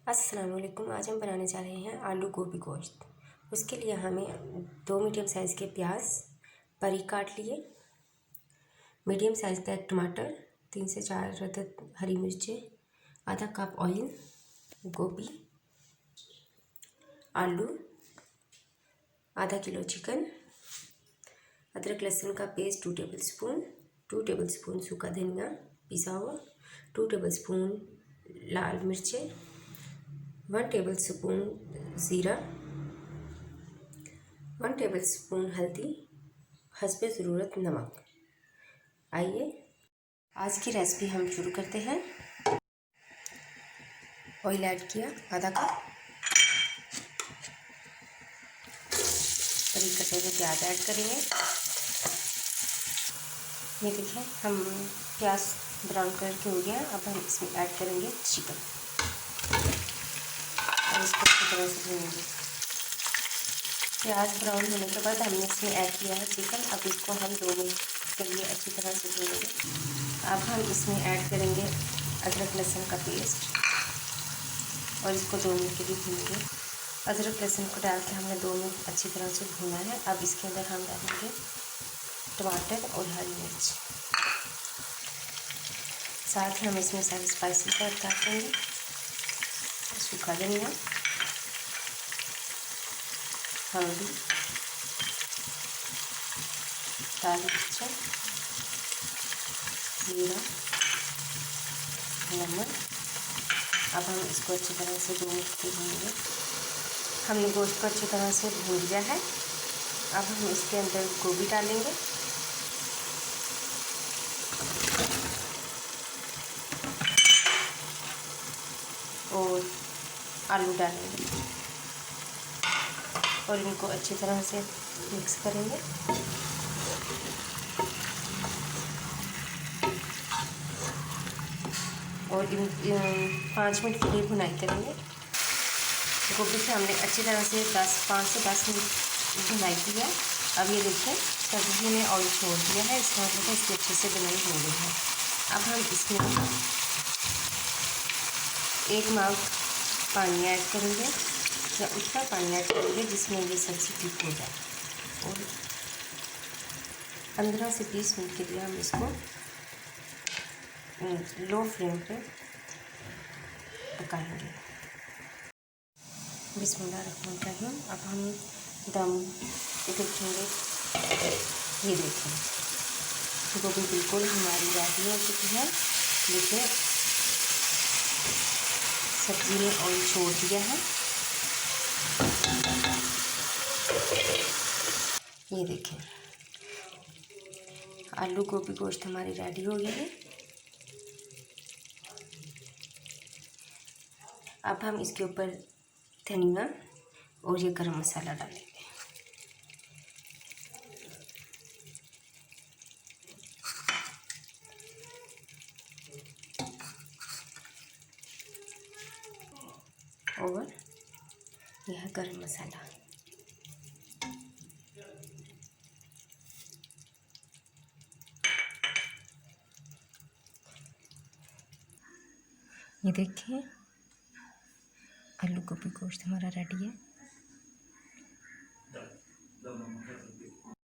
अस्सलाम वालेकुम। आज हम बनाने जा रहे हैं आलू गोभी गोश्त। उसके लिए हमें 2 मीडियम साइज़ के प्याज बारीक काट लिए, मीडियम साइज़ का एक टमाटर, 3 से 4 अदद हरी मिर्चें, आधा कप ऑयल, गोभी, आलू, आधा किलो चिकन, अदरक लहसुन का पेस्ट 2 टेबलस्पून, 2 टेबलस्पून सूखा धनिया पिसा हुआ, 2 टेबलस्पून लाल मिर्चें, 1 टेबलस्पून ज़ीरा, 1 टेबलस्पून हल्दी, हस्बे ज़रूरत नमक। आइए आज की रेसिपी हम शुरू करते हैं। ऑयल ऐड किया आधा कप, बारीक कटे हुए प्याज ऐड करेंगे। ये देखिए हम प्याज ब्राउन कलर के हो गया। अब हम इसमें ऐड करेंगे चिकन और इसको अच्छी तरह से भूनेंगे। प्याज ब्राउन होने के बाद हमने इसमें ऐड किया है चिकन। अब इसको हम 2 मिनट के लिए अच्छी तरह से भूनेंगे। अब हम इसमें ऐड करेंगे अदरक लहसुन का पेस्ट और इसको 2 मिनट के लिए भूनेंगे। अदरक लहसुन को डाल के हमने 2 मिनट अच्छी तरह से भूना है। अब इसके अंदर हम डालेंगे टमाटर और हरी मिर्च, साथ ही हम इसमें सारे स्पाइसेस ऐड कर देंगे, सूखा धनिया, हल्दी, लाल मिर्च, जीरा, नमक। अब हम इसको अच्छी तरह से 2 मिनट के भूनेंगे। हमने गोश्त को अच्छी तरह से भून लिया है। अब हम इसके अंदर गोभी डालेंगे, और आलू डालेंगे और इनको अच्छी तरह से मिक्स करेंगे। और 5 मिनट के लिए भुनाई करेंगे। गोभी से हमने अच्छी तरह से 5 से 10 मिनट भुनाई की है। अब ये देखिए सब्जी ने ऑयल छोड़ दिया है, इसका मतलब है इसकी अच्छे से भुनाई हो गई है। अब हम इसमें 1 मग पानी ऐड करेंगे या उतना पानी ऐड करेंगे जिसमें ये सब्ज़ी ठीक हो जाए, और 15 से 20 मिनट के लिए हम इसको लो फ्लेम पे पकाएंगे। बिस्मिल्लाहिर्रहमानिर्रहीम। अब हम दम देखेंगे। ये देखिए गोभी बिल्कुल हमारी रेडी हो चुकी है। देखिए सब्ज़ी ने ऑयल छोड़ दिया है। ये देखें आलू गोभी गोश्त हमारी रेडी हो गई है। अब हम इसके ऊपर धनिया और ये गरम मसाला डालेंगे। और यह गरम मसाला, ये देखिए आलू गोभी गोश्त हमारा रेडी है।